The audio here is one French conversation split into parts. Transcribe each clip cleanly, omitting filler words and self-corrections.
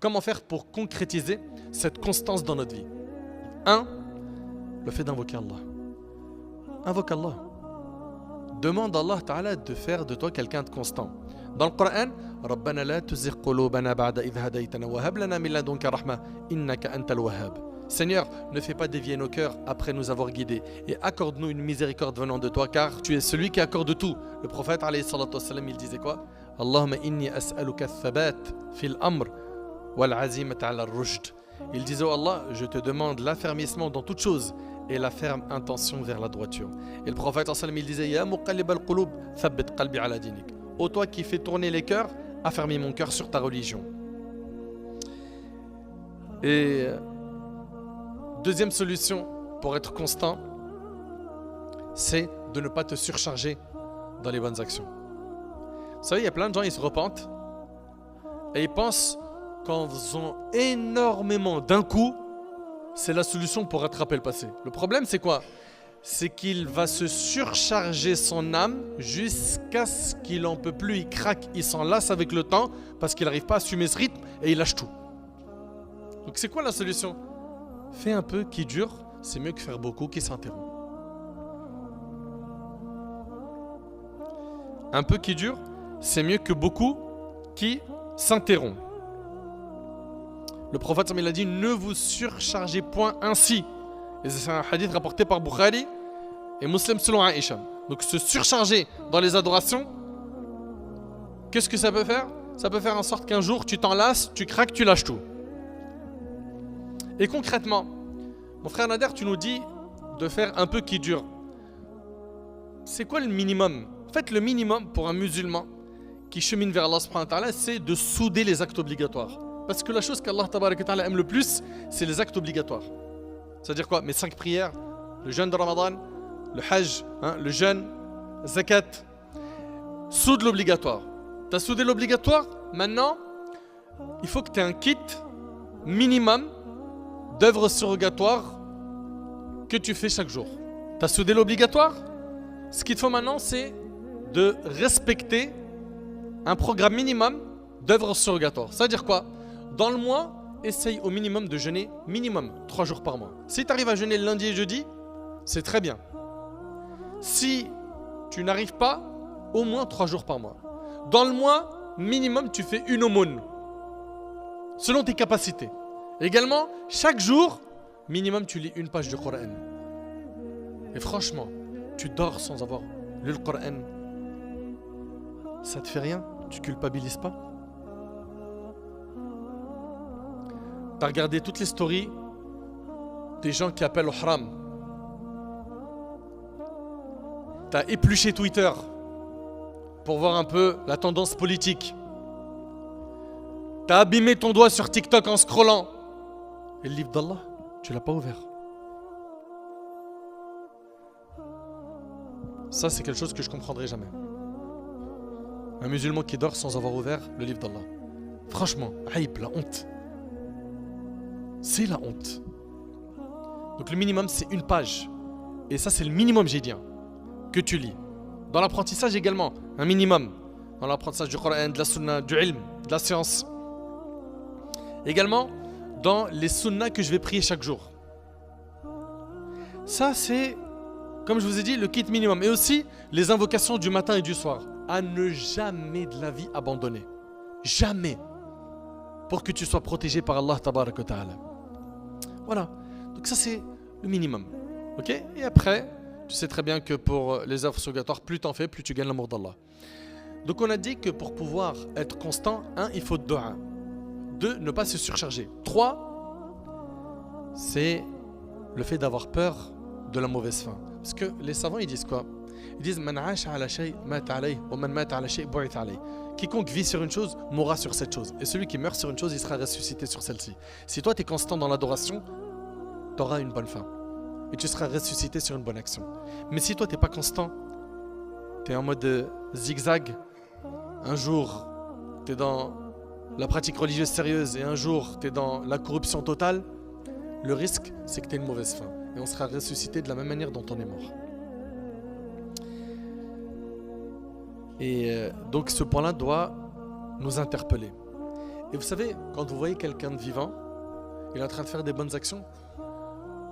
Comment faire pour concrétiser cette constance dans notre vie? 1. Le fait d'invoquer Allah. Invoque Allah. Demande à Allah Ta'ala de faire de toi quelqu'un de constant. Dans le Coran, رَبَّنَا لَا تُزِغْ قُلُوبَنَا بَعْدَ إِذْ هَدَيْتَنَا وَهَبْ لَنَا مِن لَدُنكَ رَحْمَةً إِنَّكَ أَنْتَ الْوَهَّابُ. Seigneur, ne fais pas dévier nos cœurs après nous avoir guidés et accorde-nous une miséricorde venant de toi car tu es celui qui accorde tout. Le prophète alayhi salatu wassalam, il disait quoi? Allahumma inni as'aluka al-thabat fil amr wal azimata ala al-rushd. Il disait oh Allah, je te demande l'affermissement dans toute chose et la ferme intention vers la droiture. Et le prophète sallallahu alayhi wa sallam, il disait ya muqallib al-qulub thabbit qalbi ala dinik. Ô toi qui fais tourner les cœurs, affermis mon cœur sur ta religion. Et deuxième solution pour être constant, c'est de ne pas te surcharger dans les bonnes actions. Vous savez, il y a plein de gens, ils se repentent et ils pensent qu'en faisant énormément d'un coup, c'est la solution pour rattraper le passé. Le problème, c'est quoi? C'est qu'il va se surcharger son âme jusqu'à ce qu'il n'en peut plus, il craque, il s'en lasse avec le temps parce qu'il n'arrive pas à assumer ce rythme et il lâche tout. Donc c'est quoi la solution? Fais un peu qui dure, c'est mieux que faire beaucoup qui s'interrompt. Un peu qui dure, c'est mieux que beaucoup qui s'interrompt. Le prophète il a dit ne vous surchargez point ainsi. Et c'est un hadith rapporté par Bukhari et Muslim selon Aïcha. Donc se surcharger dans les adorations, qu'est-ce que ça peut faire? Ça peut faire en sorte qu'un jour tu t'en lasses, tu craques, tu lâches tout. Et concrètement, mon frère Nader, tu nous dis de faire un peu qui dure. C'est quoi le minimum? En fait, le minimum pour un musulman qui chemine vers Allah subhanahu wa ta'ala, c'est de souder les actes obligatoires. Parce que la chose qu'Allah tabaraka ta'ala aime le plus, c'est les actes obligatoires. C'est-à-dire quoi? Mes 5 prières, le jeûne de Ramadan, le hajj, le jeûne, zakat. Soude l'obligatoire. Tu as soudé l'obligatoire, maintenant, il faut que tu aies un kit minimum d'œuvres surrogatoires que tu fais chaque jour. Tu as soudé l'obligatoire? Ce qu'il te faut maintenant, c'est de respecter un programme minimum d'œuvres surrogatoires. C'est-à-dire quoi? Dans le mois, essaye au minimum de jeûner minimum 3 jours par mois. Si tu arrives à jeûner le lundi et jeudi, c'est très bien. Si tu n'arrives pas, au moins 3 jours par mois. Dans le mois, minimum, tu fais une aumône, selon tes capacités. Également, chaque jour, minimum, tu lis une page du Coran. Et franchement, tu dors sans avoir lu le Coran. Ça te fait rien? Tu culpabilises pas? T'as regardé toutes les stories des gens qui appellent au haram. T'as épluché Twitter pour voir un peu la tendance politique. T'as abîmé ton doigt sur TikTok en scrollant. Et le livre d'Allah, tu l'as pas ouvert. Ça, c'est quelque chose que je comprendrai jamais. Un musulman qui dort sans avoir ouvert le livre d'Allah. Franchement, aïb, la honte. C'est la honte. Donc le minimum, c'est une page. Et ça, c'est le minimum, j'ai dit, que tu lis. Dans l'apprentissage également, un minimum. Dans l'apprentissage du Coran, de la sunna, du ilm, de la science. Également, dans les sunnas que je vais prier chaque jour. Ça, c'est, comme je vous ai dit, le kit minimum. Et aussi, les invocations du matin et du soir. À ne jamais de la vie abandonner. Jamais. Pour que tu sois protégé par Allah tabaraka wa ta'ala. Voilà. Donc ça, c'est le minimum. Ok? Et après, tu sais très bien que pour les œuvres surrogatoires, plus t'en fais, plus tu gagnes l'amour d'Allah. Donc on a dit que pour pouvoir être constant, 1, il faut dua. 2, ne pas se surcharger. 3, c'est le fait d'avoir peur de la mauvaise fin. Parce que les savants, ils disent quoi? Ils disent Man 'asha 'ala shay mata alayh wa man mata 'ala shay bu'ith alayh. Quiconque vit sur une chose mourra sur cette chose. Et celui qui meurt sur une chose, il sera ressuscité sur celle-ci. Si toi, tu es constant dans l'adoration, tu auras une bonne fin. Et tu seras ressuscité sur une bonne action. Mais si toi, tu n'es pas constant, tu es en mode zigzag, un jour, tu es dans la pratique religieuse sérieuse et un jour, tu es dans la corruption totale, le risque, c'est que tu aies une mauvaise fin. Et on sera ressuscité de la même manière dont on est mort. Et donc ce point-là doit nous interpeller. Et vous savez, quand vous voyez quelqu'un de vivant, il est en train de faire des bonnes actions,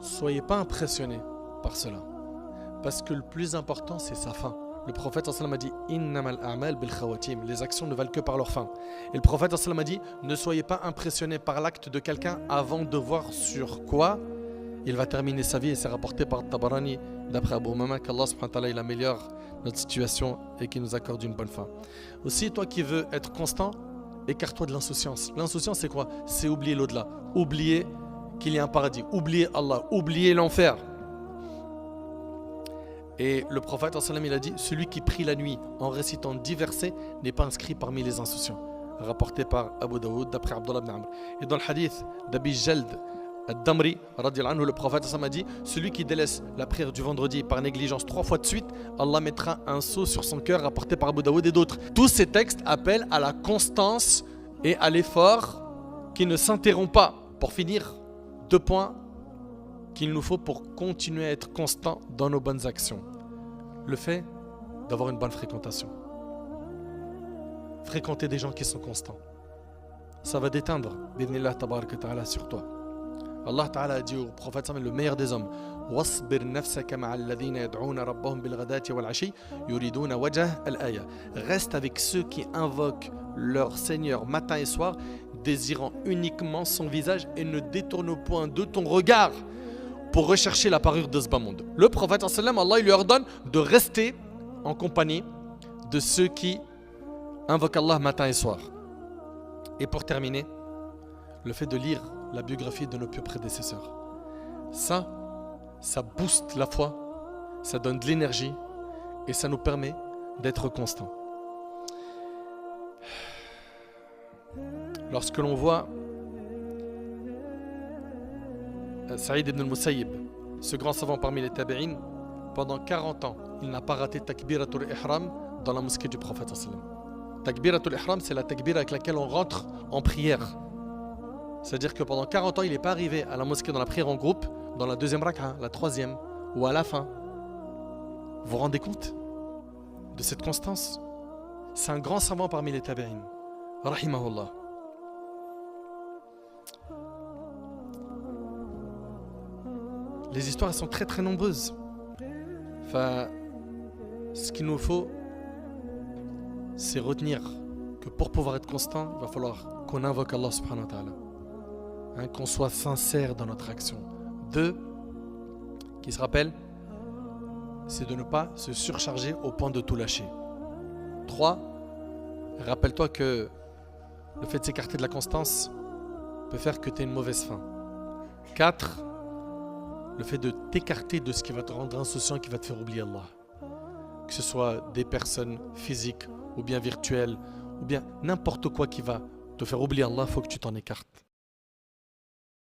soyez pas impressionnés par cela. Parce que le plus important, c'est sa fin. Le prophète sallam a dit Innamal a'mal bil khawatim. Les actions ne valent que par leur fin. Et le prophète sallam a dit ne soyez pas impressionnés par l'acte de quelqu'un avant de voir sur quoi il va terminer sa vie. Et c'est rapporté par Tabarani d'après Abu Umama qu'Allah subhanahu wa ta'ala il améliore notre situation et qu'il nous accorde une bonne fin. Aussi, toi qui veux être constant, écarte-toi de l'insouciance. L'insouciance, c'est quoi? C'est oublier l'au-delà. Oublier qu'il y a un paradis. Oublier Allah. Oublier l'enfer. Et le prophète il a dit celui qui prie la nuit en récitant 10 versets n'est pas inscrit parmi les insouciants. Rapporté par Abu Daoud d'après Abdullah ibn Amr. Et dans le hadith d'Abi Jald al-Damri, le prophète a dit celui qui délaisse la prière du vendredi par négligence 3 fois de suite, Allah mettra un sceau sur son cœur, rapporté par Abu Daoud et d'autres. Tous ces textes appellent à la constance et à l'effort qui ne s'interrompt pas. Pour finir, 2 points qu'il nous faut pour continuer à être constant dans nos bonnes actions. Le fait d'avoir une bonne fréquentation. Fréquenter des gens qui sont constants. Ça va déteindre, bidnillah tabarak wa ta'ala, sur toi. Allah ta'ala a dit au prophète le meilleur des hommes wasbir nafsaka ma'a alladhina yad'una rabbahum bil ghadati wal 'ashi yuriduna wajha al-aya. Reste avec ceux qui invoquent leur Seigneur matin et soir, désirant uniquement son visage, et ne détourne point de ton regard pour rechercher la parure de ce bas monde. Le prophète Allah il lui ordonne de rester en compagnie de ceux qui invoquent Allah matin et soir. Et pour terminer, le fait de lire la biographie de nos pieux prédécesseurs. Ça booste la foi, ça donne de l'énergie et ça nous permet d'être constants. Lorsque l'on voit Saïd ibn al-Musayyib, ce grand savant parmi les tabi'in, pendant 40 ans, il n'a pas raté takbiratul ihram dans la mosquée du prophète. Takbiratul ihram, c'est la takbira avec laquelle on rentre en prière. C'est-à-dire que pendant 40 ans, il n'est pas arrivé à la mosquée dans la prière en groupe, dans la deuxième rak'a, la troisième, ou à la fin. Vous vous rendez compte de cette constance? C'est un grand savant parmi les tabi'in. Rahimahullah. Les histoires sont très très nombreuses. Enfin, ce qu'il nous faut, c'est retenir que pour pouvoir être constant, il va falloir qu'on invoque Allah subhanahu wa ta'ala. Qu'on soit sincère dans notre action. 2, qui se rappelle, c'est de ne pas se surcharger au point de tout lâcher. 3, rappelle-toi que le fait de s'écarter de la constance peut faire que tu aies une mauvaise fin. 4, le fait de t'écarter de ce qui va te rendre insouciant, qui va te faire oublier Allah. Que ce soit des personnes physiques ou bien virtuelles, ou bien n'importe quoi qui va te faire oublier Allah, il faut que tu t'en écartes.